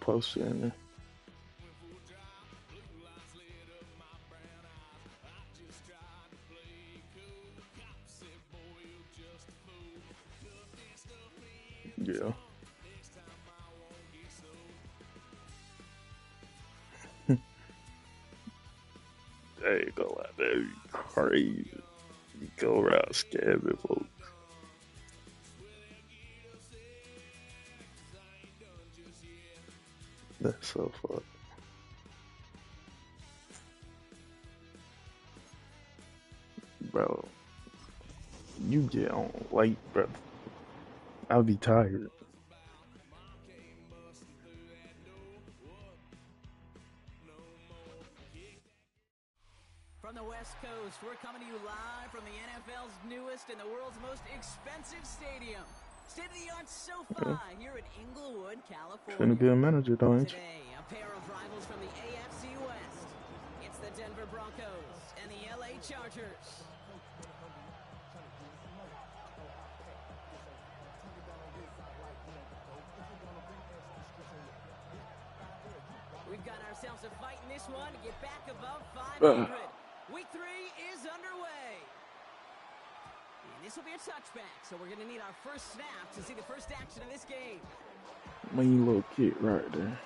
closer in there. Yeah. There you go out there, you crazy. You go around scamming folks. That's so fun. Bro, you get on late, bro. I'll be tired. From the West Coast, we're coming to you live from the NFL's newest and the world's most expensive stadium. State-of-the-art SoFi here in Inglewood, California. Finna be a manager, though, ain't you? Today, a pair of rivals from the AFC West. It's the Denver Broncos and the LA Chargers. We've got ourselves a fight in this one to get back above 500. Week 3 is underway. And this will be a touchback, so we're going to need our first snap to see the first action of this game. Mean little kid right there.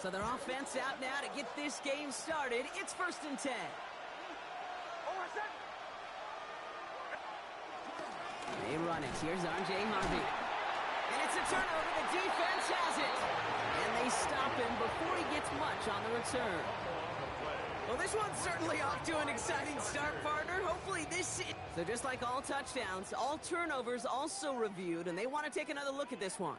So their offense out now to get this game started. It's 1st and 10. They run it. Here's R.J. Harvey. And it's a turnover. The defense has it. And they stop him before he gets much on the return. Well, this one's certainly off to an exciting start, partner. Hopefully this is... So just like all touchdowns, all turnovers also reviewed, and they want to take another look at this one.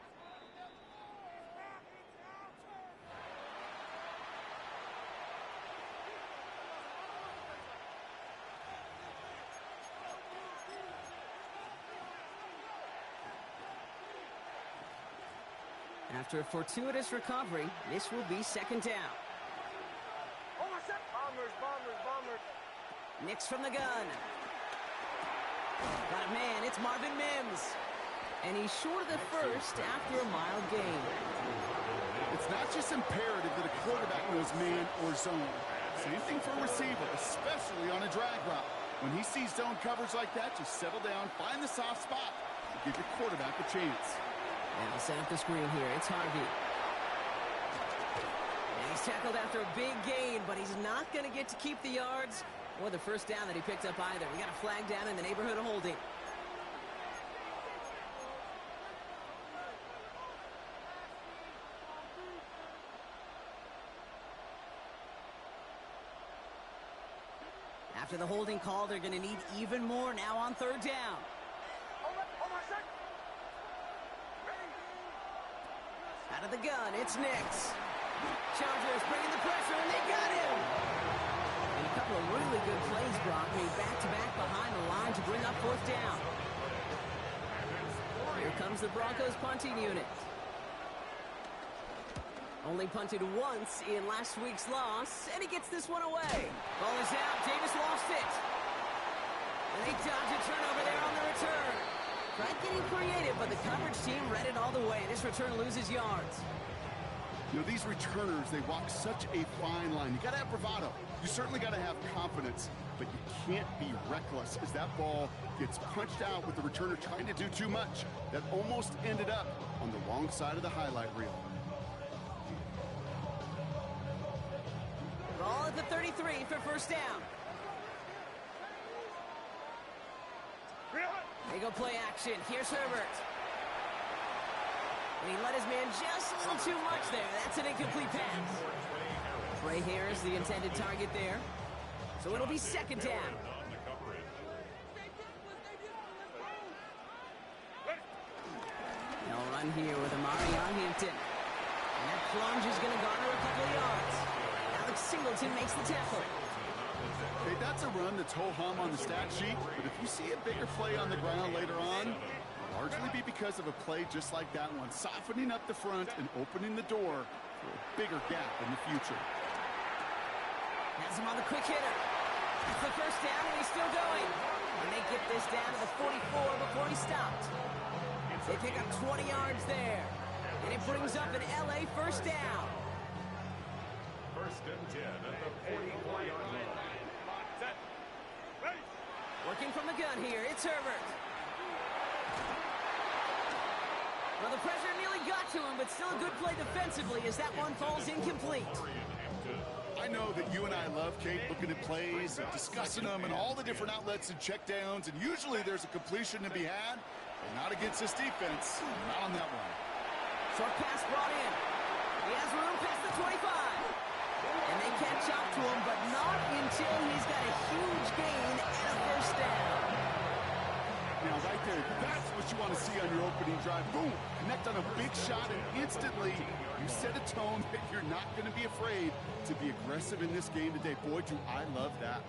After a fortuitous recovery, this will be 2nd down. Bombers. Nix from the gun. Got a man, it's Marvin Mims. And he's short of the first after a mild gain. It's not just imperative that a quarterback knows man or zone. Same thing for a receiver, especially on a drag route. When he sees zone coverage like that, just settle down, find the soft spot, and give your quarterback a chance. And he'll set up the screen here. It's Harvey. And he's tackled after a big gain, but he's not going to get to keep the yards or the first down that he picked up either. We got a flag down in the neighborhood of holding. After the holding call, they're going to need even more now on 3rd down. Out of the gun, it's Nix. Chargers bringing the pressure, and they got him. And a couple of really good plays, Brock, made back-to-back behind the line to bring up 4th down. Here comes the Broncos punting unit. Only punted once in last week's loss, and he gets this one away. Ball is out. Davis lost it. And they dodge a turnover there on the return. Tried getting creative, but the coverage team read it all the way. This return loses yards. You know, these returners, they walk such a fine line. You got to have bravado. You certainly got to have confidence, but you can't be reckless as that ball gets punched out with the returner trying to do too much. That almost ended up on the wrong side of the highlight reel. Ball at the 33 for 1st down. They go play action. Here's Herbert. And he let his man just a little too much there. That's an incomplete pass. Bray Harris, the intended target there. So it'll be 2nd down. They'll run here with Amari Arlington. And that plunge is going to garner a couple of yards. Alex Singleton makes the tackle. Hey, that's a run that's ho-hum on the stat sheet, but if you see a bigger play on the ground later on, it'll largely be because of a play just like that one, softening up the front and opening the door for a bigger gap in the future. Has him on the quick hitter. That's the 1st down, and he's still going. And they get this down to the 44 before he stopped. They pick up 20 yards there. And it brings up an LA first down. First and 10 at the 44-yard line. Working from the gun here, it's Herbert. Well, the pressure nearly got to him, but still a good play defensively as that one falls incomplete. I know that you and I love, Kate, looking at plays and discussing them and all the different outlets and checkdowns, and usually there's a completion to be had, but not against this defense. Not on that one. Short pass brought in. He has room past the 25. And they catch up to him, but not until he's got a huge gain and a first down. Now, right there, that's what you want to see on your opening drive. Boom! Connect on a big shot, and instantly you set a tone that you're not going to be afraid to be aggressive in this game today. Boy, do I love that.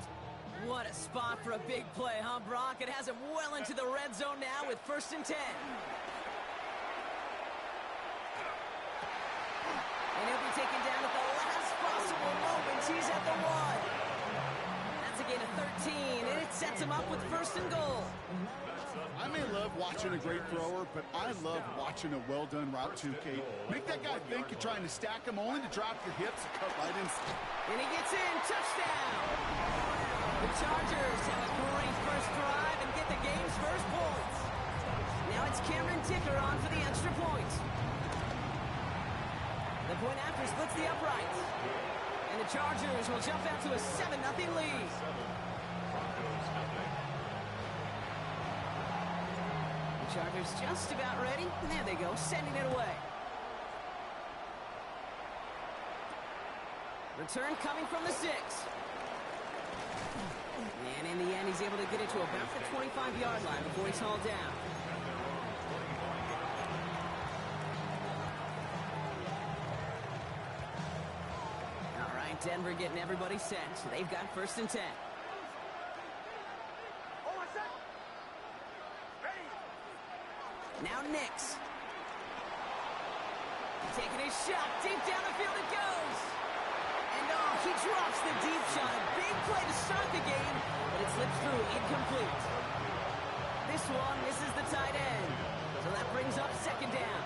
What a spot for a big play, huh, Brock? It has him well into the red zone now with first and 10. And he'll be taken down at the last possible moment. He's at the 1. That's a gain of 13, and it sets him up with first and goal. I may love watching a great thrower, but I love watching a well-done route too, Kate. Make that guy think you're trying to stack him, only to drop your hips and cut right in. And he gets in. Touchdown! The Chargers have a great first drive and get the game's first points. Now it's Cameron Ticker on for the extra point. The point after splits the uprights. And the Chargers will jump out to a 7-0 lead. The Chargers just about ready. And there they go, sending it away. Return coming from the 6. And in the end, he's able to get it to about the 25-yard line before he's hauled down. All right, Denver getting everybody set. So they've got first and 10. Now Nix. Taking his shot. Deep down the field it goes. And oh, he drops the deep shot. A big play to start the game, but it slips through incomplete. This one misses the tight end. So that brings up second down.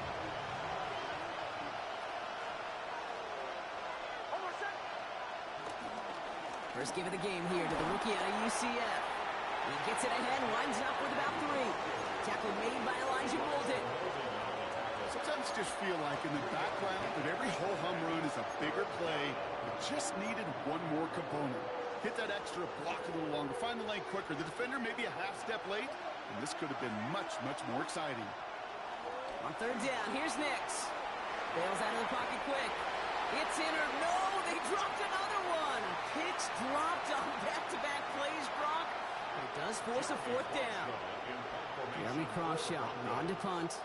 First give of the game here to the rookie out of UCF. He gets it ahead, winds up with about 3. Tackle made by Elijah Bolden. Sometimes just feel like in the background that every ho-hum run is a bigger play. It just needed one more component. Hit that extra block a little longer, find the lane quicker. The defender maybe a half step late, and this could have been much, much more exciting. On third down, here's Nix. Bails out of the pocket quick. It's in or no, they dropped another one. Picks dropped on back-to-back plays, Brock. It does force a fourth down. Jeremy Crawshaw on to punt.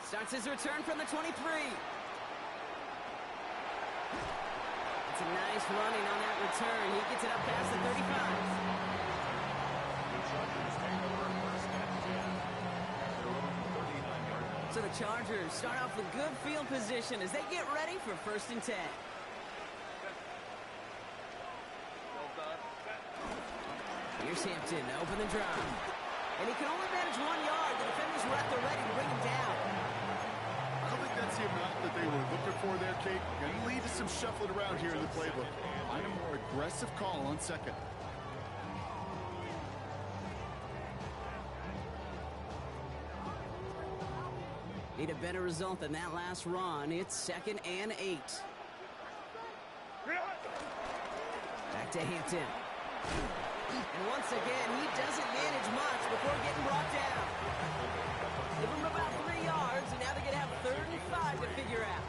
Starts his return from the 23. It's a nice running on that return. He gets it up past the 35. So the Chargers start off with good field position as they get ready for first and 10. Here's Hampton to open the drive. And he can only manage 1 yard. The defenders were at the ready to bring him down. I don't think that's the amount that they were looking for there, Kate. Going to lead to some shuffling around here in the playbook. Find a more aggressive call on second. Need a better result than that last run. It's 2nd and 8. Back to Hampton. And once again, he doesn't manage much before getting brought down. Give him about 3 yards, and now they're going to have 3rd and 5 to figure out.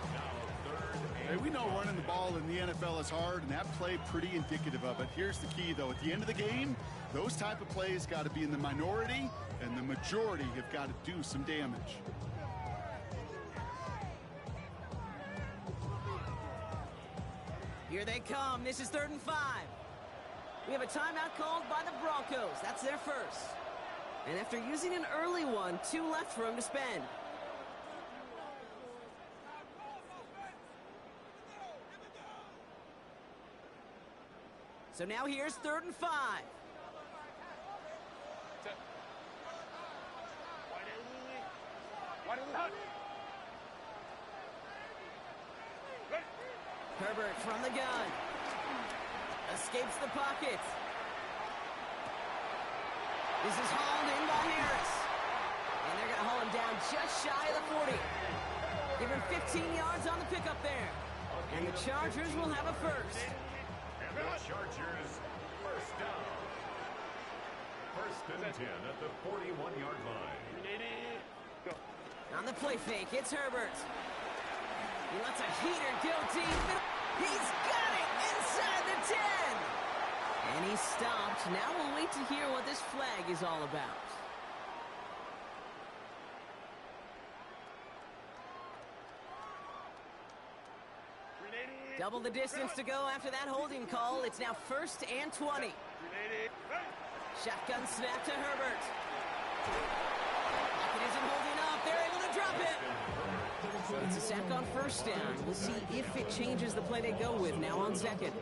Hey, we know running the ball in the NFL is hard, and that play pretty indicative of it. Here's the key, though. At the end of the game, those type of plays got to be in the minority, and the majority have got to do some damage. Here they come. This is 3rd and 5. We have a timeout called by the Broncos. That's their first. And after using an early one, 2 left for him to spend. So now here's 3rd and 5. Herbert from the gun. Escapes the pocket. This is hauled in by Harris. And they're going to haul him down just shy of the 40. Give him 15 yards on the pickup there. And the Chargers will have a first. And the Chargers first down. 1st and 10 at the 41-yard line. On the play fake, it's Herbert. He lets a heater go deep. He's got it inside the 10. And he stopped. Now we'll wait to hear what this flag is all about. Double the distance to go after that holding call. It's now 1st and 20. Shotgun snap to Herbert. Pocket isn't holding up. They're able to drop it. It's a sack on 1st down. We'll see if it changes the play they go with now on 2nd.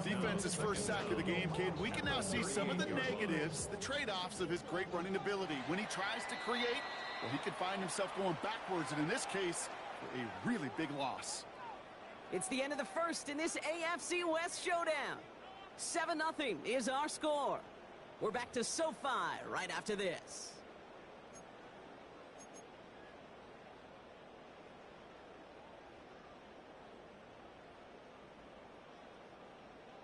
Defense's first sack of the game, kid. We can now see some of the negatives, the trade-offs of his great running ability. When he tries to create, well, he can find himself going backwards, and in this case, a really big loss. It's the end of the 1st in this AFC West showdown. 7-0 is our score. We're back to SoFi right after this.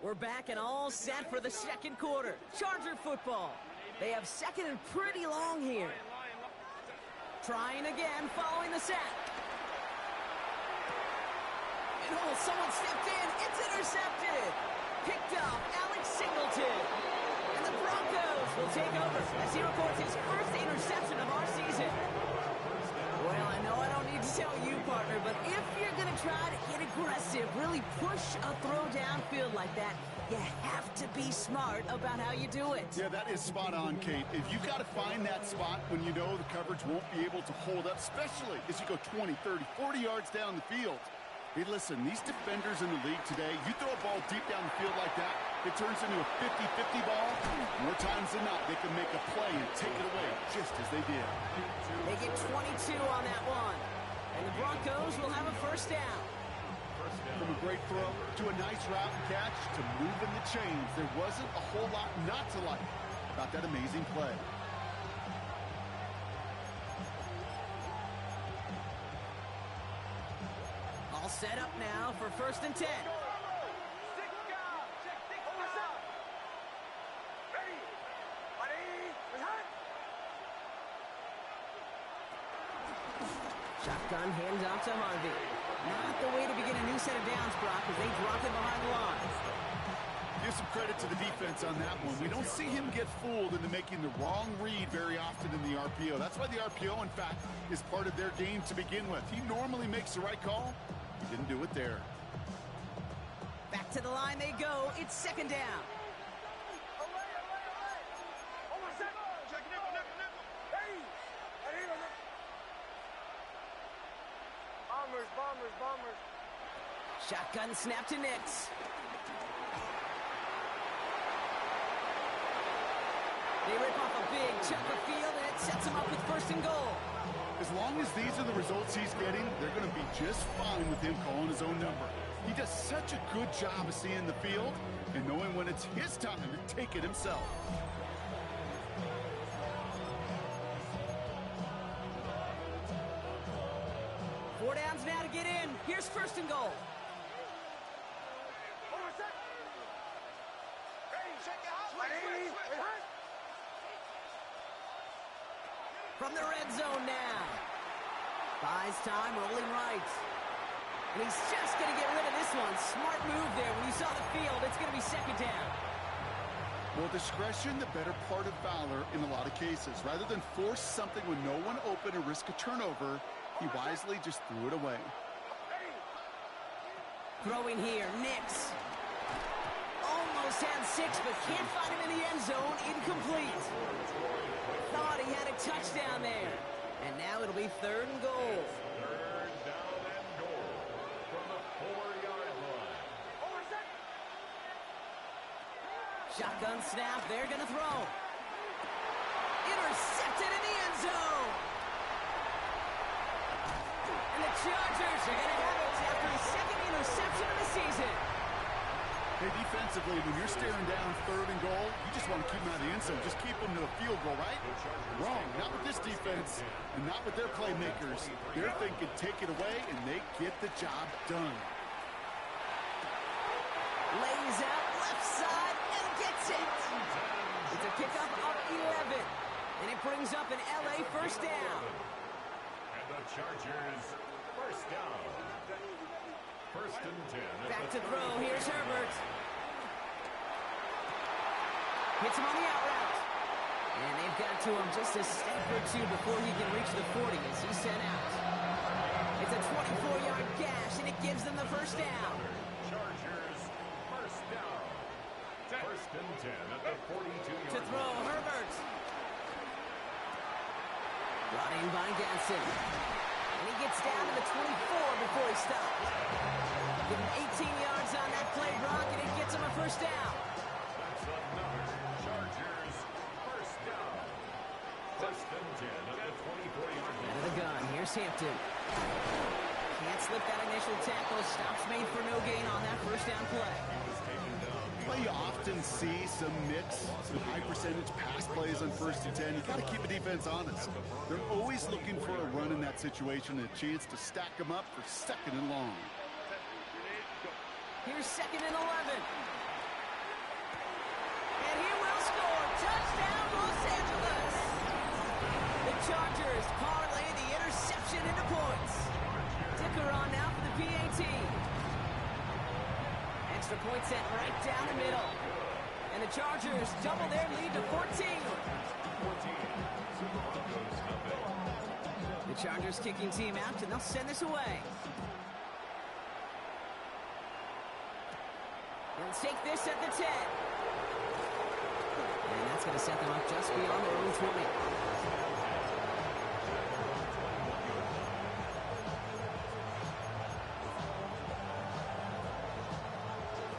We're back and all set for the 2nd quarter. Charger football. They have 2nd and pretty long here. Trying again following the sack. And oh, someone stepped in. It's intercepted. Picked up Alex Singleton. And the Broncos will take over as he records his first interception of our season. Well, I know I don't need to tell you, partner, but if you're going to try to get aggressive, really push a throw downfield like that, you have to be smart about how you do it. Yeah, that is spot on, Kate. If you got to find that spot when you know the coverage won't be able to hold up, especially as you go 20, 30, 40 yards down the field. Hey, listen, these defenders in the league today, you throw a ball deep down the field like that, it turns into a 50-50 ball. More times than not, they can make a play and take it away, just as they did. They get 22 on that one. And the Broncos will have a 1st down. From a great throw to a nice route and catch to moving the chains, there wasn't a whole lot not to like about that amazing play. All set up now for 1st and 10. Shotgun handoff to Harvey. Not the way to begin a new set of downs, Brock, as they drop it behind the line. Give some credit to the defense on that one. We don't see him get fooled into making the wrong read very often in the RPO. That's why the RPO, in fact, is part of their game to begin with. He normally makes the right call. He didn't do it there. Back to the line they go. It's 2nd down. Bombers. Shotgun snap to Nix. They rip off a big chunk of field, and it sets him up with 1st and goal. As long as these are the results he's getting, they're going to be just fine with him calling his own number. He does such a good job of seeing the field and knowing when it's his time to take it himself. Four downs now to get in. Here's 1st and goal. From the red zone now. Buys time, rolling right. And he's just going to get rid of this one. Smart move there. When you saw the field, it's going to be 2nd down. Well, discretion, the better part of valor in a lot of cases. Rather than force something when no one open and risk a turnover, he wisely just threw it away. Throwing here, Nix. Almost had 6, but can't find him in the end zone. Incomplete. Thought he had a touchdown there. And now it'll be 3rd and goal. 3rd down and goal from the 4-yard line. Shotgun snap, they're going to throw. Intercepted in the end zone. And the Chargers are going to have it after his second interception of the season. Hey, defensively, when you're staring down 3rd and goal, you just want to keep them out of the end zone. Just keep them to a field goal, right? Wrong. Not with this defense and not with their playmakers. They're thinking take it away, and they get the job done. Lays out left side and gets it. It's a kickoff of 11. And it brings up an LA first down. And the Chargers first down. 1st and 10. Back to throw. Here's Herbert. Hits him on the out route. And they've got to him just a step or two before he can reach the 40 as he's sent out. It's a 24-yard gash, and it gives them the first down. Chargers first down. 1st and 10 at the 42-yard To throw, Herbert. Brought in by Ganson. And he gets down to the 24 before he stops. Give him 18 yards on that play, Brock, and it gets him a first down. That's another Chargers first down. 1st and 10 at the 24-yard line. Out of the gun, here's Hampton. Can't slip that initial tackle. Stops made for no gain on that first down play. Well, you often see some mix, some high-percentage pass plays on 1st and 10. You got to keep a defense honest. They're always looking for a run in that situation and a chance to stack them up for 2nd and long. Here's 2nd and 11. And he will score. Touchdown, Los Angeles. The Chargers parlay the interception into points. Ticker on now for the PAT. Extra point set right down the middle. And the Chargers double their lead to 14. The Chargers kicking team out, and they'll send this away. They'll take this at the 10. And that's going to set them up just beyond their own 20.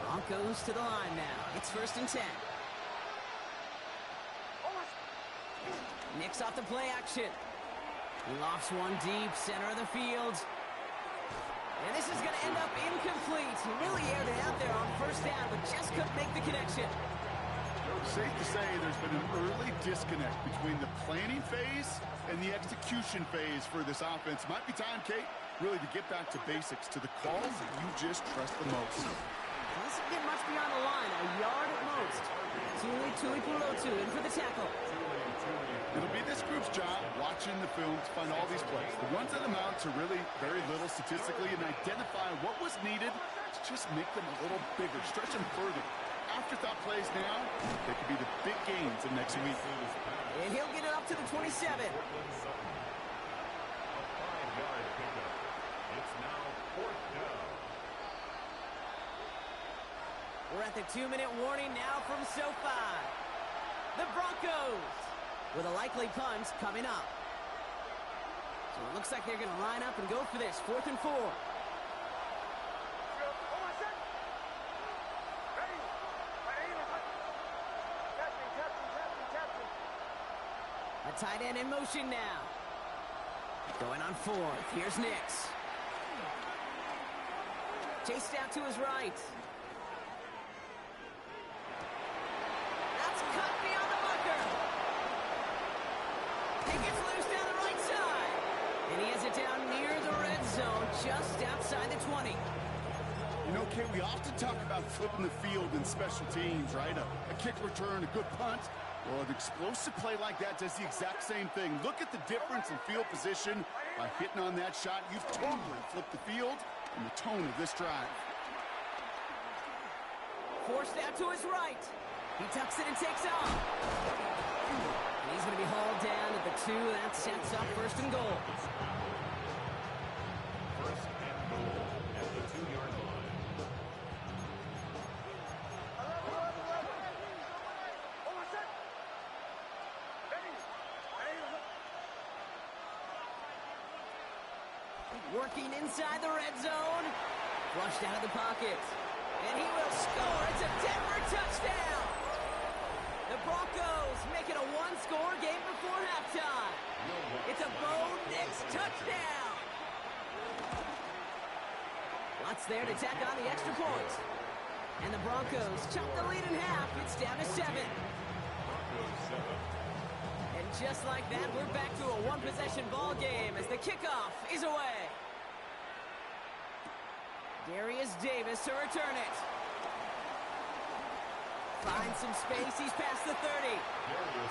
Broncos to the line now. It's 1st and 10. Nicks off the play action. He lofts one deep, center of the field. And this is going to end up incomplete. He really aired it out there on 1st down, but just couldn't make the connection. Safe to say there's been an early disconnect between the planning phase and the execution phase for this offense. Might be time, Kate, really to get back to basics, to the calls that you just trust the most. Doesn't get much beyond the line, a yard at most. Tuli Pulotu in for the tackle. It'll be this group's job watching the film to find all these plays. The ones that amount to really very little statistically and identify what was needed to just make them a little bigger, stretch them further. Afterthought plays now, they could be the big gains of next week. And he'll get it up to the 27. A 5-yard pickup. It's now 4th down. We're at the 2-minute warning now from SoFi. The Broncos with a likely punt coming up. So it looks like they're going to line up and go for this. 4th and 4. A tight end in motion now. Going on 4th. Here's Nix. Chased out to his right. That's cut beyond the bunker. He gets loose down the right side. And he has it down near the red zone, just outside the 20. You know, Kate, we often talk about flipping the field in special teams, right? A kick return, a good punt. Well, an explosive play like that does the exact same thing. Look at the difference in field position. By hitting on that shot, you've totally flipped the field and the tone of this drive. Forced out to his right. He tucks it and takes off. And he's going to be hauled down at the 2. That sets up 1st and goal. 1st and goal at the 2-yard line. Working inside the red zone. Flushed out of the pocket. And he will score. It's a Denver touchdown. Broncos make it a one-score game before halftime. It's a Bo Nix touchdown. Lots there to tack on the extra point. And the Broncos chop the lead in half. It's down to 7. And just like that, we're back to a one-possession ball game as the kickoff is away. Darius Davis to return it. Finds some space. He's past the 30.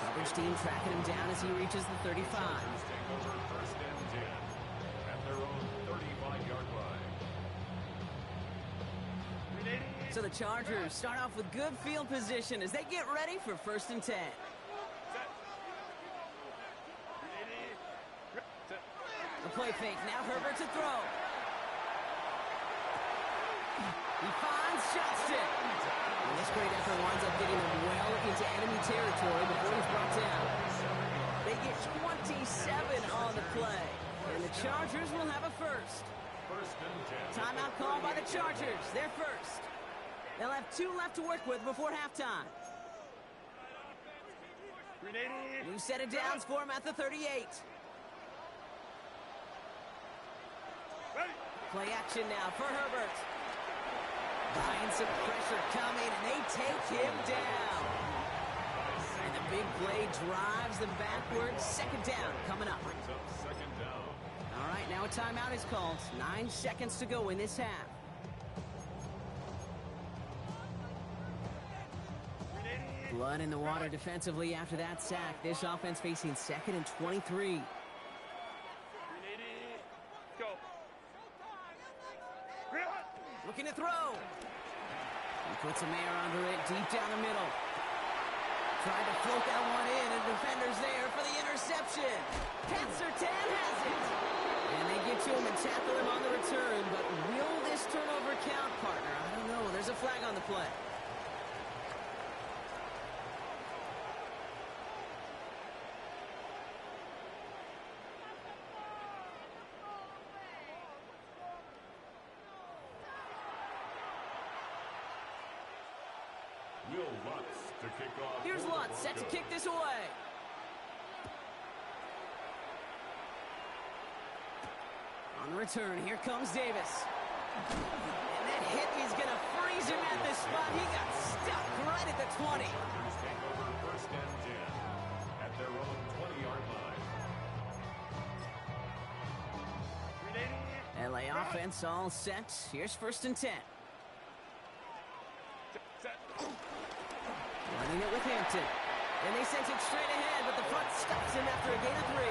Coverage team tracking him down as he reaches the 35. Take over first and 10 at their own 35-yard line. So the Chargers start off with good field position as they get ready for first and 10. The play fake. Now Herbert to throw. He finds Johnston. And this great effort winds up getting him well into enemy territory before he's brought down. They get 27 on the play. And the Chargers will have a first. First and 10. Timeout called by the Chargers. They're first. They'll have 2 left to work with before halftime. New set of downs for him at the 38. Play action now for Herbert. Buying some pressure coming, and they take him down. And the big play drives them backwards. Second down coming up. Brings up second down. All right, now a timeout is called. 9 seconds to go in this half. Blood in the water defensively after that sack. This offense facing 2nd and 23. Looking to throw. He puts some air under it deep down the middle. Tried to float that one in, and defender's there for the interception. Pat Surtain has it. And they get to him and tackle him on the return, but will this turnover count, partner? I don't know. There's a flag on the play. To kick off. Here's Lutz set to kick this away. On the return, here comes Davis. And that hit is going to freeze him at this spot. He got stuck right at the 20. Take over first and 10 at their own 20-yard line. LA offense all set. Here's first and 10. Running it with Hampton. And they sent it straight ahead, but the front stops him after a gain of 3.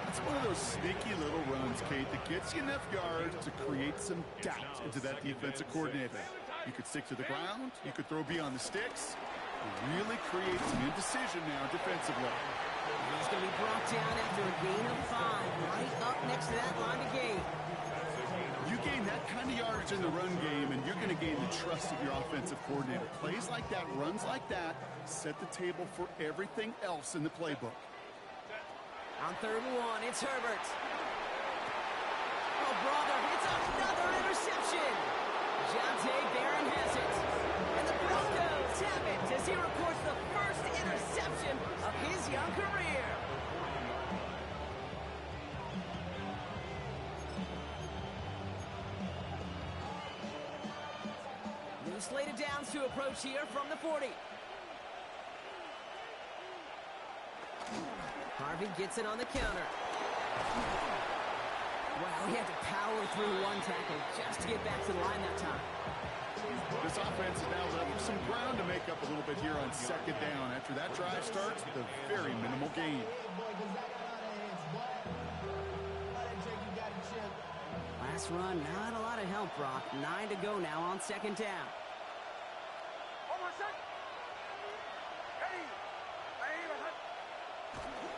It's one of those sneaky little runs, Kate, that gets you enough yards to create some doubt into that defensive coordinator. You could stick to the ground. You could throw beyond the sticks. It really creates some indecision now defensively. And he's going to be brought down after a gain of 5, right up next to that line of gain. You gain that kind of yardage in the run game, and you're going to gain the trust of your offensive coordinator. Plays like that, runs like that, set the table for everything else in the playbook. On 3rd and 1, it's Herbert. Oh, brother, it's another interception. Jonte Barron has it. And the Broncos have it as he records the first interception of his young career. New slate of downs to approach here from the 40. Harvey gets it on the counter. Wow, he had to power through one tackle just to get back to the line that time. This offense is now left with some ground to make up a little bit here on 2nd down after that drive starts with a very minimal gain. Last run, not a lot of help, Brock. 9 to go now on 2nd down.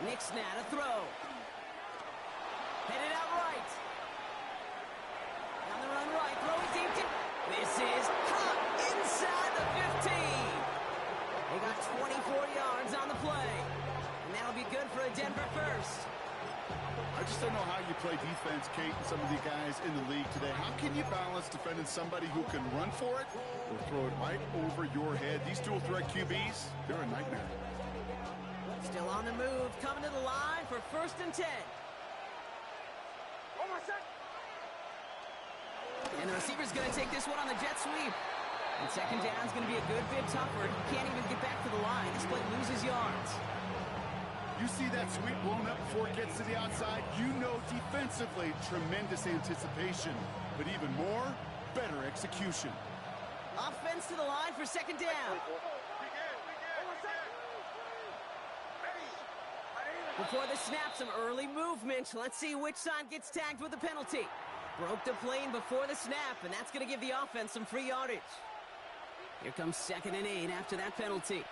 Nick's now to throw. Headed out right. On the run right, throwing deep. This is caught inside the 15. They got 24 yards on the play. And that'll be good for a Denver first. I just don't know how you play defense, Kate, and some of the guys in the league today. How can you balance defending somebody who can run for it or throw it right over your head? These dual threat QBs, they're a nightmare. Still on the move, coming to the line for 1st and 10. And the receiver's going to take this one on the jet sweep. And 2nd down's going to be a good bit tougher. He can't even get back to the line. This play loses yards. You see that sweep blown up before it gets to the outside, you know defensively, tremendous anticipation. But even more, better execution. Offense to the line for 2nd down. Before the snap, some early movement. Let's see which side gets tagged with a penalty. Broke the plane before the snap, and that's going to give the offense some free yardage. Here comes 2nd and 8 after that penalty.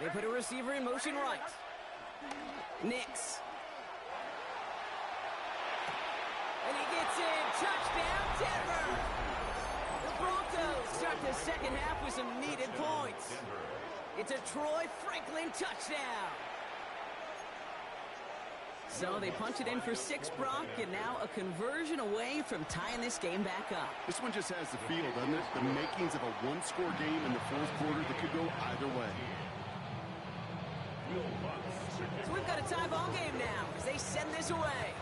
They put a receiver in motion right. Nix. And he gets in. Touchdown, Denver. The Broncos start the 2nd half with some needed points. It's a Troy Franklin touchdown. So they punch it in for 6, Brock, and now a conversion away from tying this game back up. This one just has the feel, doesn't it? The makings of a one-score game in the 4th quarter that could go either way. So we've got a tie ball game now as they send this away.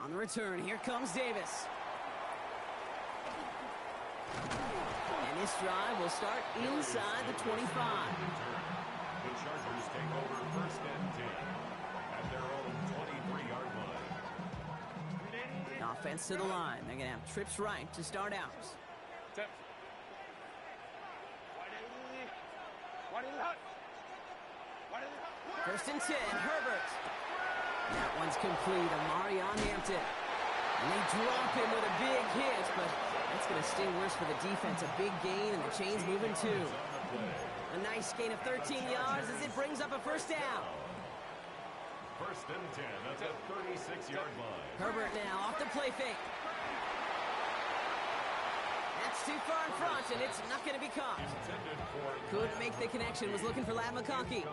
On the return, here comes Davis. And this drive will start inside the 25. The Chargers take over 1st and 10 at their own 23-yard line. Offense to the line. They're going to have trips right to start out. 1st and 10, Herbert. That one's complete. Amari on Hampton. And they drop him with a big hit, but that's going to sting worse for the defense. A big gain, and the chain's moving too. A nice gain of 13 yards as it brings up a 1st down. 1st and 10 at the 36-yard line. Herbert now off the play fake. That's too far in front, and it's not going to be caught. Couldn't make the connection, was looking for Ladd McConkey.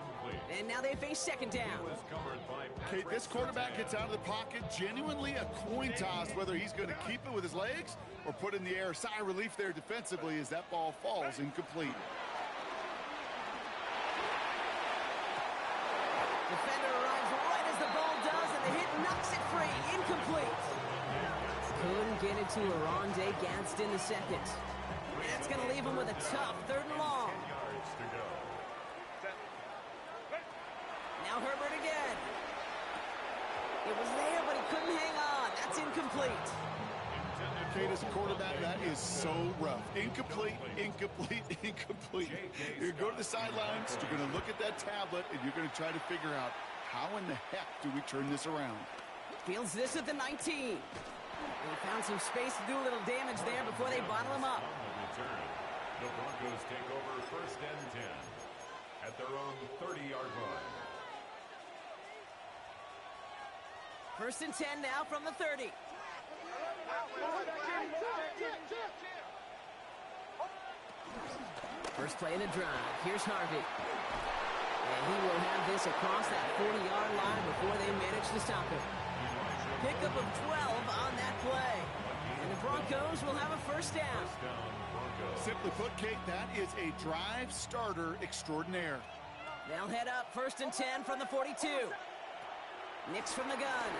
And now they face 2nd down. Okay, this quarterback gets out of the pocket, genuinely a coin toss whether he's going to keep it with his legs or put it in the air. Sigh of relief there defensively as that ball falls incomplete. Defender arrives right as the ball does, and the hit knocks it free. Incomplete. Couldn't get it to Aronde Gadsden the 2nd. That's going to leave him with a tough 3rd and long. Now Herbert again. It was there, but he couldn't hang on. That's incomplete. Kate, as a quarterback, that is so rough. Incomplete, incomplete, incomplete. You're going to go to the sidelines, you're going to look at that tablet, and you're going to try to figure out how in the heck do we turn this around. Fields this at the 19. They found some space to do a little damage there before they bottle him up. The Broncos take over 1st and 10 at their own 30-yard line. 1st and 10 now from the 30. First play in a drive. Here's Harvey. And he will have this across that 40-yard line before they manage to stop him. Pickup of 12 on that play. And the Broncos will have a 1st down. Simply put, Kate, that is a drive starter extraordinaire. They'll head up 1st and 10 from the 42. Nix from the gun.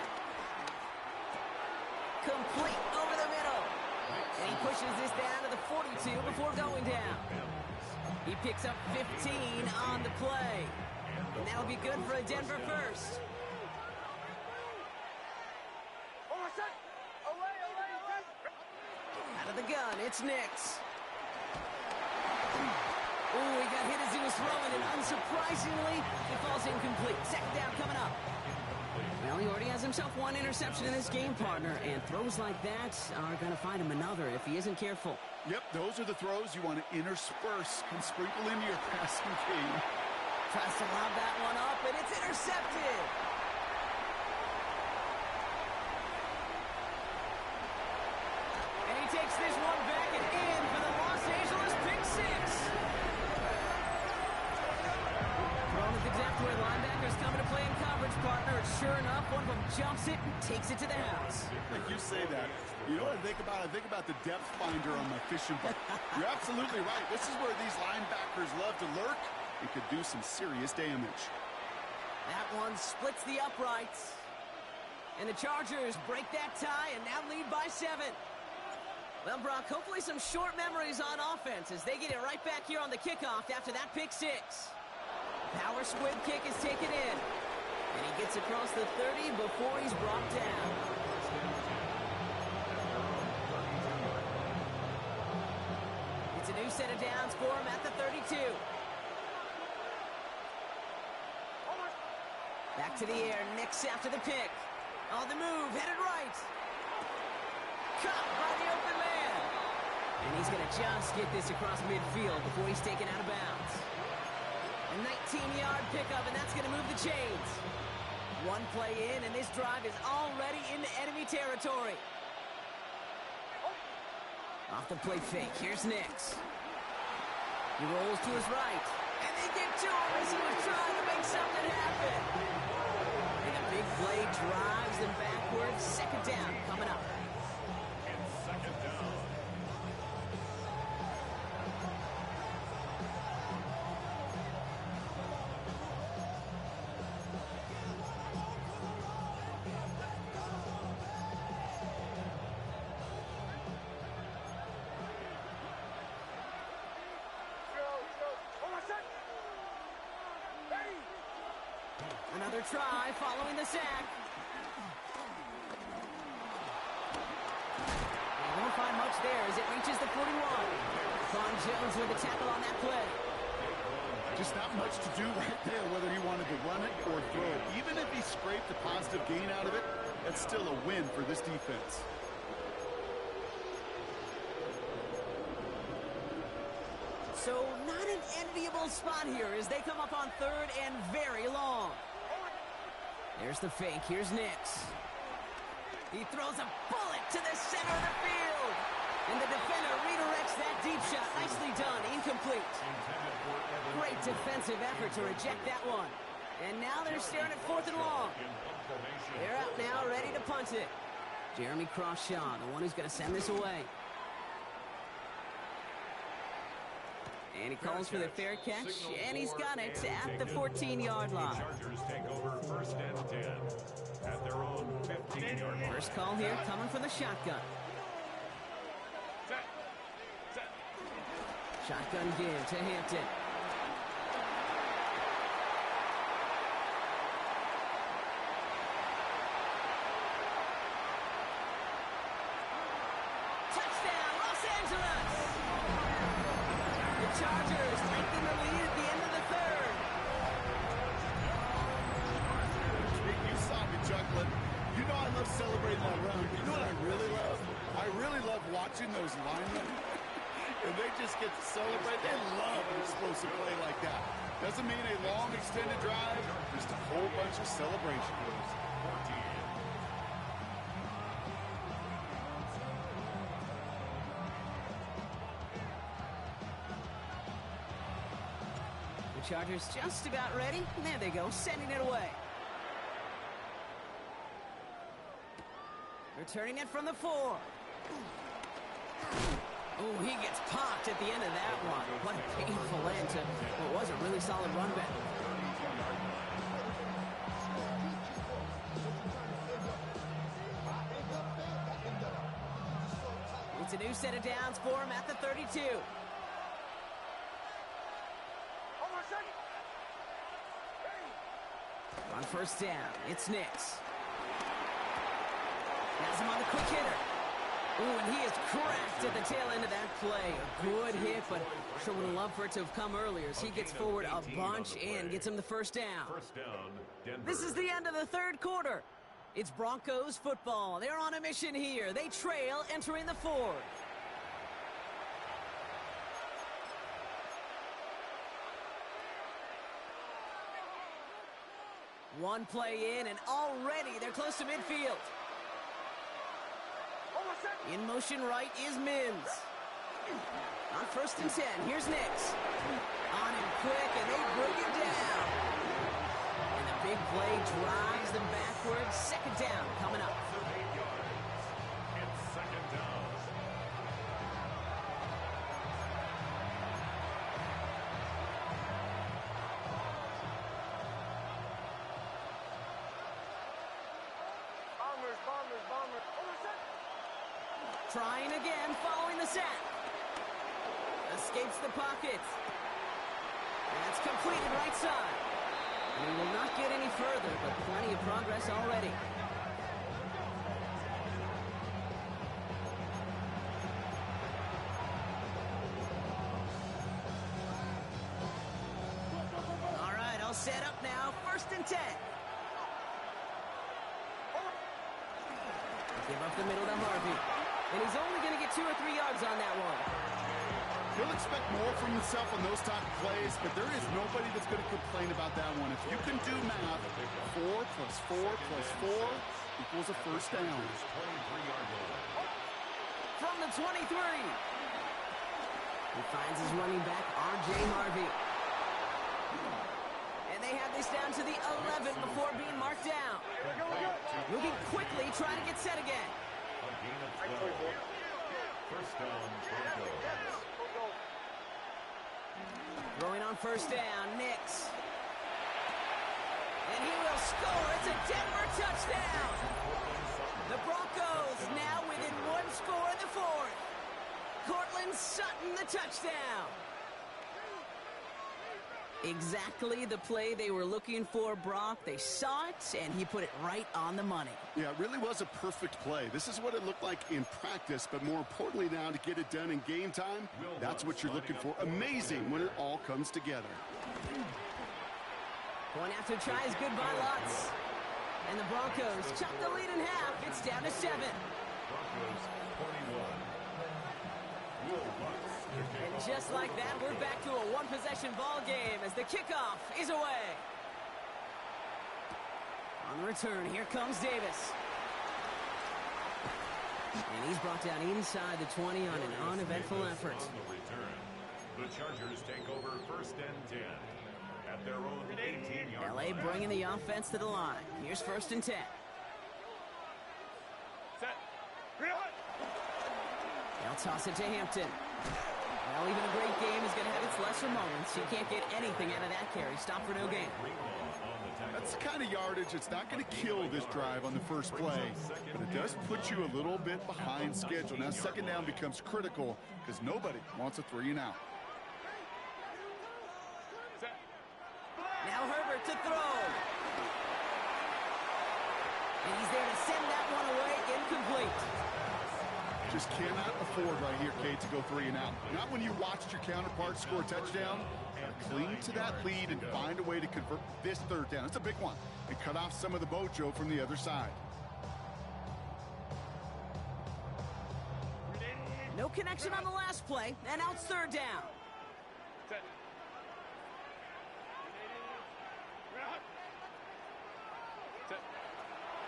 Complete over the middle. And he pushes this down to the 42 before going down. He picks up 15 on the play. And that'll be good for a Denver 1st. Out of the gun, it's Nix. Ooh, he got hit as he was throwing, and unsurprisingly, it falls incomplete. 2nd down coming up. Well, he already has himself one interception in this game, partner, and throws like that are going to find him another if he isn't careful. Yep, those are the throws you want to intersperse and sprinkle into your passing game. Tries to lob that one up, and it's intercepted. And he takes this one back and in for the Los Angeles pick 6. jumps it and takes it to the house. Like you say that, you know what I think about? I think about the depth finder on my fishing boat. You're absolutely right. This is where these linebackers love to lurk. It could do some serious damage. That one splits the uprights. And the Chargers break that tie and now lead by 7. Well, Brock, hopefully some short memories on offense as they get it right back here on the kickoff after that pick 6. Power squib kick is taken in. And he gets across the 30 before he's brought down. It's a new set of downs for him at the 32. Back to the air, Nix after the pick. On the move, headed right. Caught by the open man. And he's going to just get this across midfield before he's taken out of bounds. A 19-yard pickup, and that's going to move the chains. One play in, and this drive is already into enemy territory. Off the play fake, here's Nix. He rolls to his right. And they get to him as he was trying to make something happen. And a big play drives them backwards. Second down coming up. And second down. Another try following the sack. They won't find much there as it reaches the 41. Quan Jones with the tackle on that play. Just not much to do right there, whether he wanted to run it or throw it. Even if he scraped a positive gain out of it, that's still a win for this defense. So not an enviable spot here as they come up on 3rd and very long. There's the fake. Here's Nix. He throws a bullet to the center of the field. And the defender redirects that deep shot. Nicely done. Incomplete. Great defensive effort to reject that one. And now they're staring at 4th and long. They're out now, ready to punt it. Jeremy Crawshaw, the one who's going to send this away. And he calls for the fair catch, and he's got it at the 14-yard line. Chargers take over 1st and 10 at their own 15-yard line. First call here coming from the shotgun. Shotgun give to Hampton. Touchdown, Los Angeles! The Chargers lengthen the lead at the end of the 3rd. You saw me chuckling. You know I love celebrating that run. You know what I really love? I really love watching those linemen. And they just get to celebrate. They love an explosive play like that. Doesn't mean a long extended drive, just a whole bunch of celebration. The Chargers just about ready. There they go, sending it away. Returning it from the 4. Oh, he gets popped at the end of that one. What a painful end to what was a really solid run back. It's a new set of downs for him at the 32. On 1st down, it's Nix. Has him on the quick hitter. Ooh, and he is cracked at the tail end of that play. A good hit, but sure would have loved for it to have come earlier as he gets forward a bunch and gets him the 1st down. First down, Denver. This is the end of the 3rd quarter. It's Broncos football. They're on a mission here. They trail entering the 4th. One play in, and already they're close to midfield. In motion right is Mims. On 1st and 10, here's Nix. On him quick, and they bring him down. And the big play drives them backwards. Second down coming up. 8 yards. It's second down. Trying again, following the sack. Escapes the pocket. That's completed right side. We will not get any further, but plenty of progress already. All right, all set up now. 1st and 10. Give up the middle to Harvey. And he's only going to get 2 or 3 yards on that one. He'll expect more from himself on those type of plays, but there is nobody that's going to complain about that one. If you can do math, 4 plus 4 plus 4 equals a first down. 23-yard line. From the 23. He finds his running back, R.J. Harvey. And they have this down to the 11 before being marked down. Moving quickly, trying to get set again. A gain of 12. First down, Broncos. Throwing on 1st down, Nix. And he will score. It's a Denver touchdown. The Broncos now within 1 score in the 4th. Cortland Sutton, the touchdown. Exactly the play they were looking for, Brock. They saw it, and he put it right on the money. Yeah, it really was a perfect play. This is what it looked like in practice, but more importantly now to get it done in game time, that's what you're looking for. Amazing when it all comes together. Going after tries good by Lutz. And the Broncos chop the lead in half. It's down to 7. Broncos 41. Will Lutz. And just like that, we're back to a 1-possession ball game as the kickoff is away. On the return, here comes Davis. And he's brought down inside the 20 on an uneventful effort. On the return, the Chargers take over 1st and 10 at their own 18-yard line. LA bringing the offense to the line. Here's 1st and 10. They'll toss it to Hampton. Well, even a great game is going to have its lesser moments. You can't get anything out of that carry. Stop for no gain. That's the kind of yardage it's not going to kill this drive on the first play, but it does put you a little bit behind schedule. Now 2nd down becomes critical because nobody wants a 3 and out. Now Herbert to throw. And he's there to send that one away. Incomplete. Just cannot afford right here, Kate, to go 3 and out. Not when you watched your counterpart score a touchdown. Cling to that lead and find a way to convert this 3rd down. It's a big one. And cut off some of the mojo from the other side. No connection on the last play. And now it's 3rd down.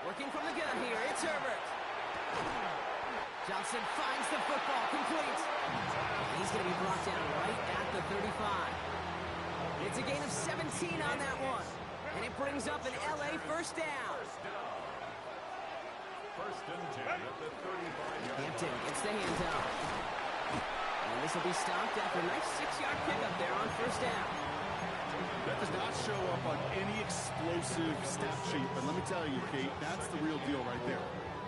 Working from the gun here. It's Herbert. Johnson finds the football, complete. He's going to be brought down right at the 35. It's a gain of 17 on that one. And it brings up an LA 1st down. 1st and 10 at the 35-yard line. Hampton gets the handoff. And this will be stopped after a nice 6-yard pickup there on 1st down. That does not show up on any explosive stat sheet, but let me tell you, Kate, that's the real deal right there.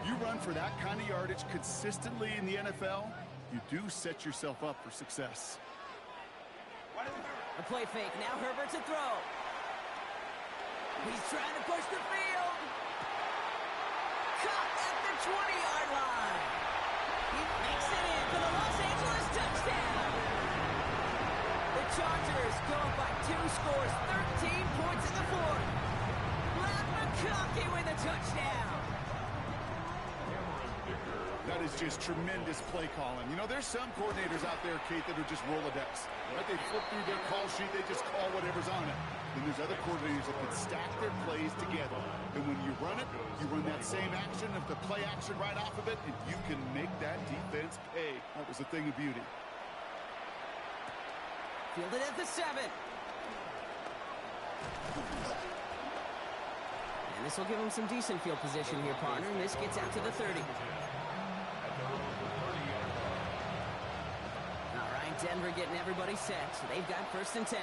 You run for that kind of yardage consistently in the NFL, you do set yourself up for success. A play fake. Now Herbert to throw. He's trying to push the field. Caught at the 20-yard line. He makes it in for the Los Angeles touchdown. The Chargers go up by 2 scores, 13 points in the 4th. Matt McConkey with a touchdown. That is just tremendous play calling. You know, there's some coordinators out there, Kate, that are just Rolodex. Right? They flip through their call sheet, they just call whatever's on it. Then there's other coordinators that can stack their plays together. And when you run it, you run that same action of the play action right off of it, and you can make that defense pay. That was a thing of beauty. Fielded at the 7. And this will give them some decent field position here, partner. And this gets out to the 30. All right, Denver getting everybody set. So they've got 1st and 10.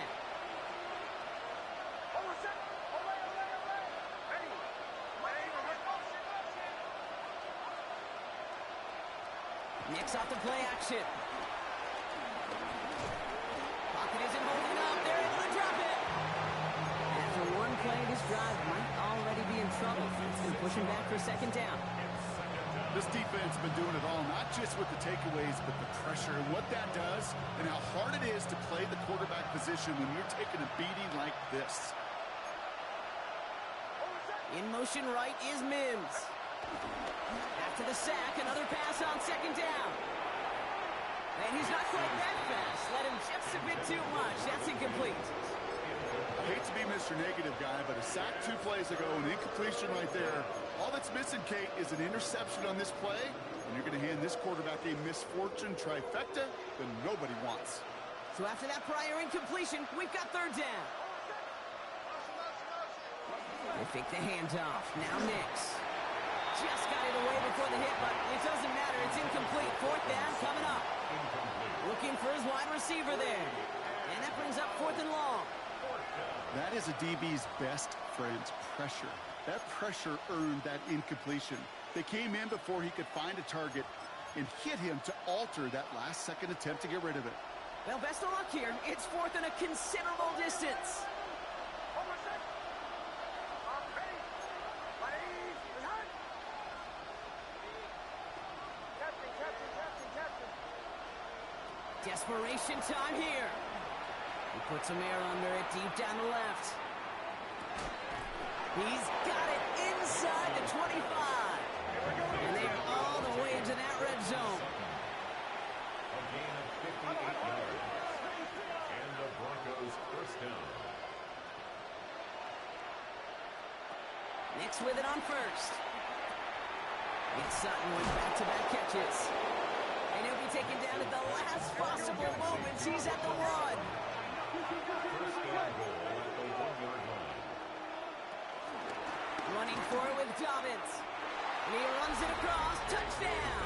Knicks off the play action. Pocket isn't holding up. They're able to drop it. After one play, this drive might already be in trouble. It's been pushing back for 2nd down. This defense has been doing it all, not just with the takeaways, but the pressure and what that does and how hard it is to play the quarterback position when you're taking a beating like this. In motion right is Mims. After the sack, another pass on 2nd down. And he's not quite that fast. Let him just a bit too much. That's incomplete. I hate to be Mr. Negative guy, but a sack 2 plays ago, an incompletion right there. All that's missing, Kate, is an interception on this play, and you're going to hand this quarterback a misfortune trifecta that nobody wants. So after that prior incompletion, we've got 3rd down. They fake the handoff. Now Knicks. Just got it away before the hit, but it doesn't matter. It's incomplete. 4th down coming up. Looking for his wide receiver there. And that brings up 4th and long. That is a DB's best friend, pressure. That pressure earned that incompletion. They came in before he could find a target and hit him to alter that last-second attempt to get rid of it. Well, best of luck here. It's 4th and a considerable distance. Desperation time here. He puts some air under it deep down the left. He's got it inside the 25. And they are all the way into that red zone. A gain of 58 yards. And the Broncos 1st down. Knicks with it on 1st. And Sutton with back-to-back catches. And he'll be taken down at the last possible moments. He's at the 1. 1st down goal at the 1-yard line. Running for it with Dobbins. And he runs it across. Touchdown.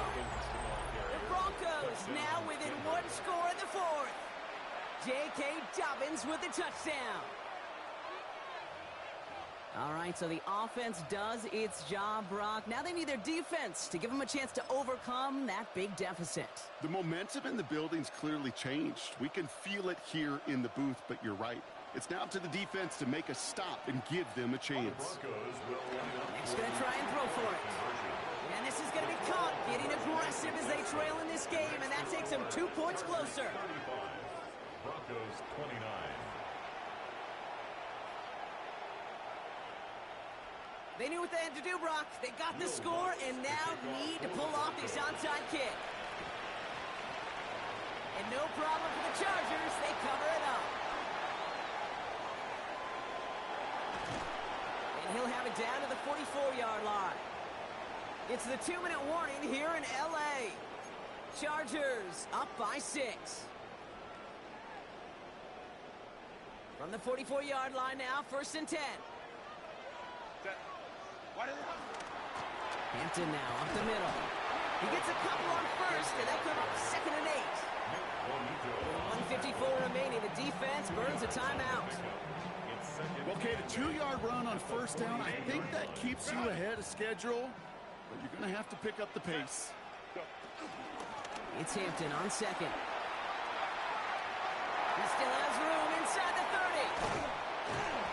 The Broncos now within 1 score in the 4th. J.K. Dobbins with the touchdown. All right, so the offense does its job, Brock. Now they need their defense to give them a chance to overcome that big deficit. The momentum in the building's clearly changed. We can feel it here in the booth, but you're right. It's now up to the defense to make a stop and give them a chance. Nick's going to try and throw for it. And this is going to be caught, getting aggressive as they trail in this game, and that takes them 2 points closer. 35. Broncos 29. They knew what they had to do, Brock. They got the score and now need to pull off this onside kick. And no problem for the Chargers. They cover it up. And he'll have it down to the 44-yard line. It's the 2-minute warning here in L.A. Chargers up by 6. From the 44-yard line now, 1st and 10. Hampton now up the middle. He gets a couple on 1st, and that comes up 2nd and 8. With 1:54 remaining, the defense burns a timeout. Okay, the 2-yard run on 1st down, I think that keeps you ahead of schedule, but you're going to have to pick up the pace. It's Hampton on 2nd. He still has room inside the 30.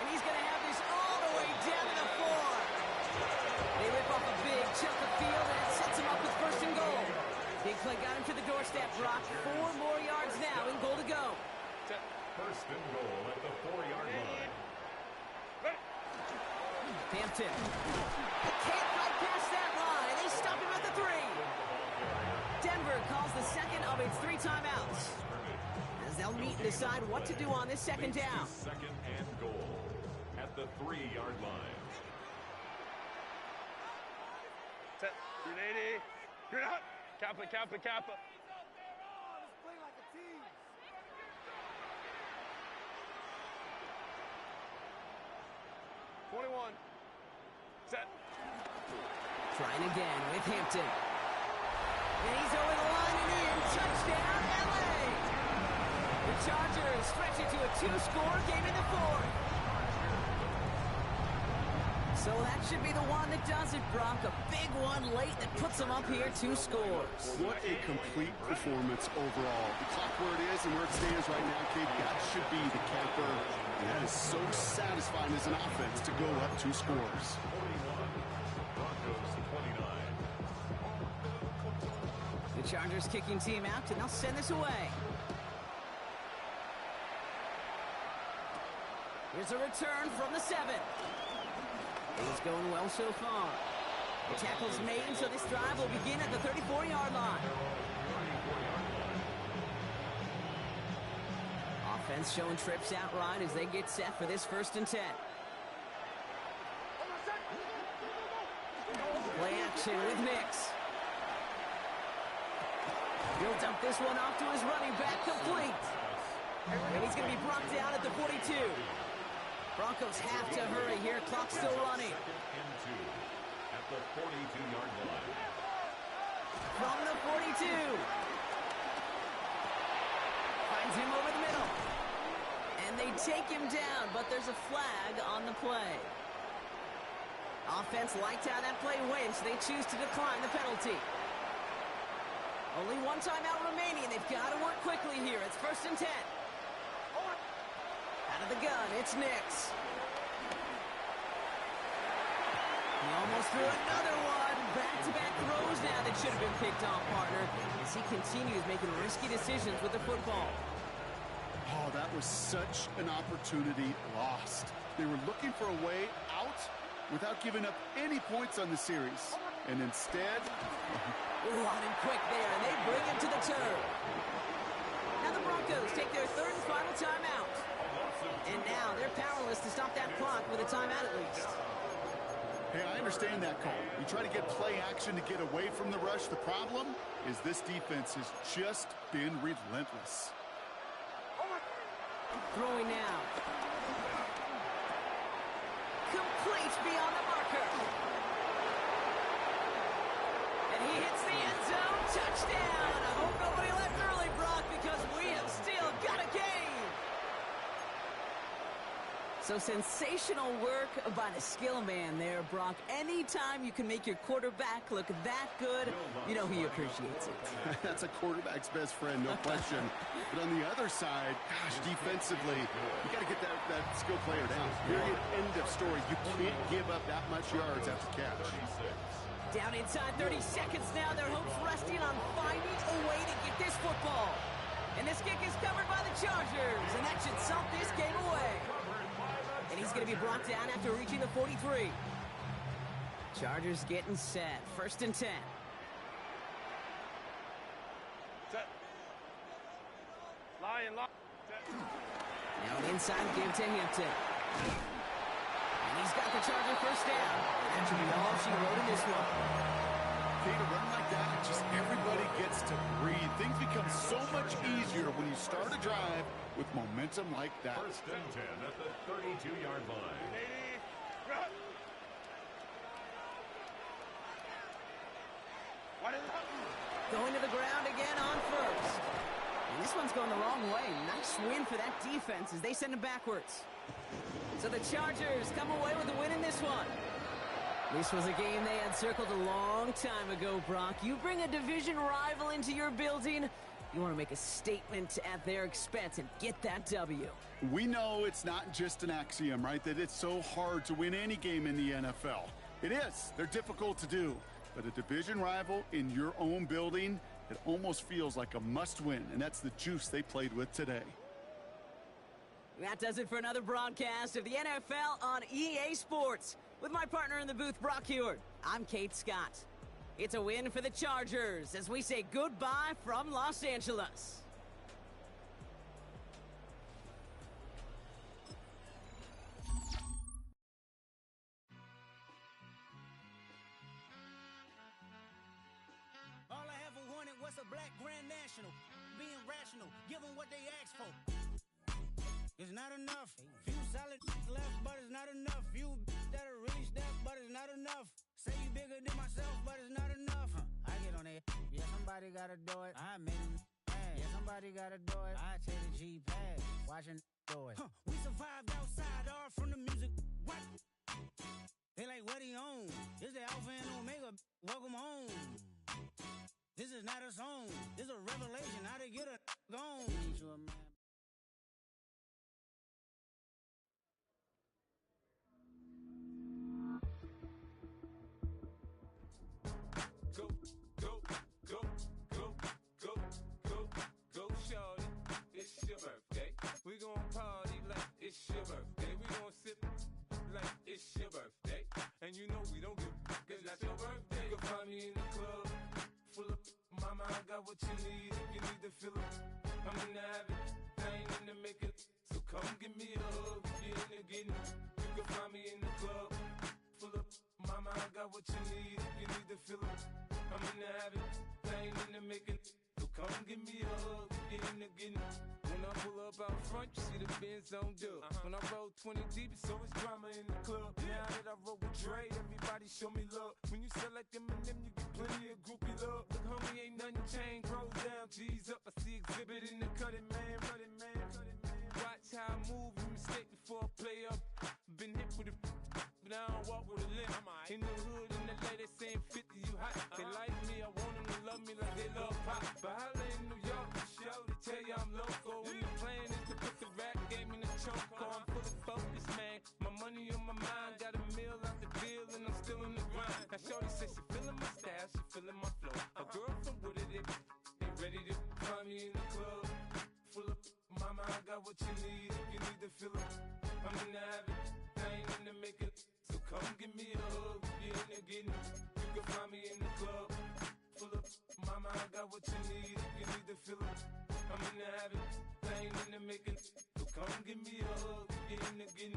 And he's going to have this all the way down to the 4. They rip off a big chunk of field, and it sets him up with 1st and goal. Big play got him to the doorstep, Brock. 4 more yards now and goal to go. 1st and goal at the 4-yard line. Hampton. Can't fight past that line. They stop him at the 3. Denver calls the second of its 3 timeouts. As they'll meet and decide what to do on this 2nd down. 2nd and goal at the 3-yard line. Set. 380. You're out. Kappa, Kappa, Kappa. 21. Trying again with Hampton. And he's over the line and in. Touchdown, LA! The Chargers stretch it to a 2-score game in the fourth. So that should be the one that does it, Brock. A big one late that puts them up here 2 scores. What a complete performance overall. The clock where it is and where it stands right now, Kate, that should be the capper. And that is so satisfying as an offense to go up 2 scores. 41, Broncos 29. The Chargers kicking team out, and they'll send this away. Here's a return from the 7. It's going well so far. The tackle's made, so this drive will begin at the 34-yard line. Offense showing trips out right as they get set for this 1st and 10. Play action with Nix. He'll dump this one off to his running back, complete. And he's going to be brought down at the 42. Broncos have to hurry here. Clock still running. At the 42-yard line. From the 42. Finds him over the middle. And they take him down, but there's a flag on the play. Offense liked how that play went, so they choose to decline the penalty. Only one timeout remaining. They've got to work quickly here. It's 1st and 10. Out of the gun, it's Nix. He almost threw another one. Back-to-back throws now that should have been picked off, partner, as he continues making risky decisions with the football. Oh, that was such an opportunity lost. They were looking for a way out without giving up any points on the series. And instead... Running quick there, and they bring him to the turf. Now the Broncos take their 3rd and final timeout. And now they're powerless to stop that clock with a timeout at least. Hey, I understand that call. You try to get play action to get away from the rush. The problem is this defense has just been relentless. Throwing now. Complete beyond the marker. And he hits the end zone. Touchdown. I hope nobody left early, Brock, because we have still got a game. So sensational work by the skill man there, Brock. Anytime you can make your quarterback look that good, you know he appreciates it. That's a quarterback's best friend, no question. But on the other side, gosh, defensively, you got to get that skill player down. Period. End of story. You can't give up that much yards after catch. Down inside 30 seconds now. Their hopes resting on finding a way to get this football. And this kick is covered by the Chargers, and that should salt this game away. And he's going to be brought down after reaching the 43. Chargers getting set. 1st and 10. Set. Lion, lock. Now an inside give to Hampton. And he's got the Charger 1st down. That should be all she wrote in this one. Okay, to run like that, just everybody gets to breathe. Things become so much easier when you start a drive with momentum like that. 1st and 10 at the 32-yard line. Going to the ground again on 1st. And this one's going the wrong way. Nice win for that defense as they send him backwards. So the Chargers come away with a win in this one. This was a game they had circled a long time ago, Brock. You bring a division rival into your building, you want to make a statement at their expense and get that W. We know it's not just an axiom, right, that it's so hard to win any game in the NFL. It is. They're difficult to do. But a division rival in your own building, it almost feels like a must-win, and that's the juice they played with today. That does it for another broadcast of the NFL on EA Sports. With my partner in the booth, Brock Heward, I'm Kate Scott. It's a win for the Chargers as we say goodbye from Los Angeles. All I ever wanted was a black Grand National. Being rational, give them what they asked for. it's not enough. Few solid left, but it's not enough. Few that'll really step, but it's not enough. Say you bigger than myself, but it's not enough. I get on it. Yeah, somebody gotta do it. I made him mad. Yeah, somebody gotta do it. I take the G-pad, watching do it. We survived outside, all from the music. What? They like, what he on? This the Alpha and Omega. Welcome home. This is not a song. This is a revelation. How to get a gone. Go, go, go, go, go, go, go, shorty. It's your birthday. We gon' party like it's your birthday. We gon' sip like it's your birthday. And you know we don't give cause that's your birthday. You can find me in the club, full of mama, I got what you need. If you need to fill up, I'm in the habit, I ain't in the making. So come give me a hug, if you're in the getting. You can find me in the club, full of mama, I got what you need. If you need to fill up, I'm in the habit, I ain't in the making. So come give me a hug, get in the getting. When I pull up out front, you see the Benz on dub. When I roll 20 deep, it's always drama in the club. Now that I roll with Dre, everybody show me love. When you sell like them and them, you get plenty of groupie love. Look, homie, ain't nothing changed. Rolls down, G's up. I see exhibit in the cutting, man. Running, man. Watch how I move, you mistake before I play up. Been hit with a but I don't walk with a limp. In the hood, in the lady saying 50, you hot. They like me, I want them to love me like they love pop. But holla in New York, show to tell you I'm local. When the plan is to put the rap game in the choke. I'm full of focus, man. My money on my mind, got a meal out the deal, and I'm still in the grind. Now shorty says she feeling my style, she feeling my flow. A girl from Wooded, they ready to find me in the club. Full of mama, I got what you need if you need to fill up. I'm in the habit, I ain't in the making. So come give me a hug, if you're in the getting. You can find me in the club. Full of mama, I got what you need if you need to fill up. I'm in the habit, I ain't in the making. So come give me a hug, if you're in the getting.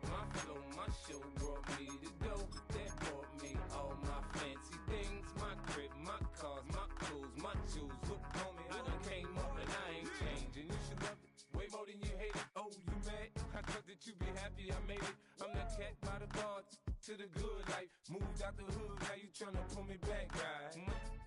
My flow, my show brought me the dough that brought me all my fancy things. My crib, my cars, my clothes, my jewels. Look, homie, I done came up and I ain't changing. You should love it way more than you hate it. Oh, you mad? I thought that you be happy I made it. I'm that cat by the bar to the good life. Moved out the hood, now you tryna pull me back, right?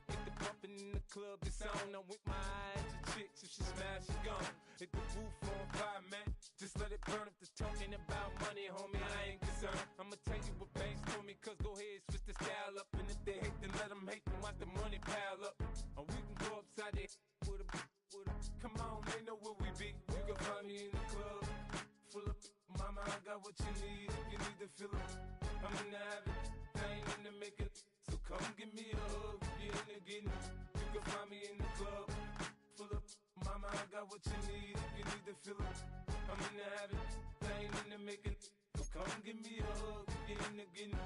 Get the bumpin' in the club, it's on. I'm with my eyes to chicks, if she smash, she gone. Hit the roof on fire, man. Just let it burn if the talking about money, homie, I ain't concerned. I'ma tell you what banks told me, cause go ahead, switch the style up. And if they hate, then let them hate, then watch the money pile up. Or we can go upside there with a come on, they know where we be. You can find me in the club, full of mama, I got what you need if you need to fill up. I'm in the habit, I ain't in the making. So come give me a hug, if you're in the getting. You can find me in the club, full of mama, I got what you need if you need to fill up. I'm in the habit, I ain't in the making. So come give me a hug, if you're in the getting.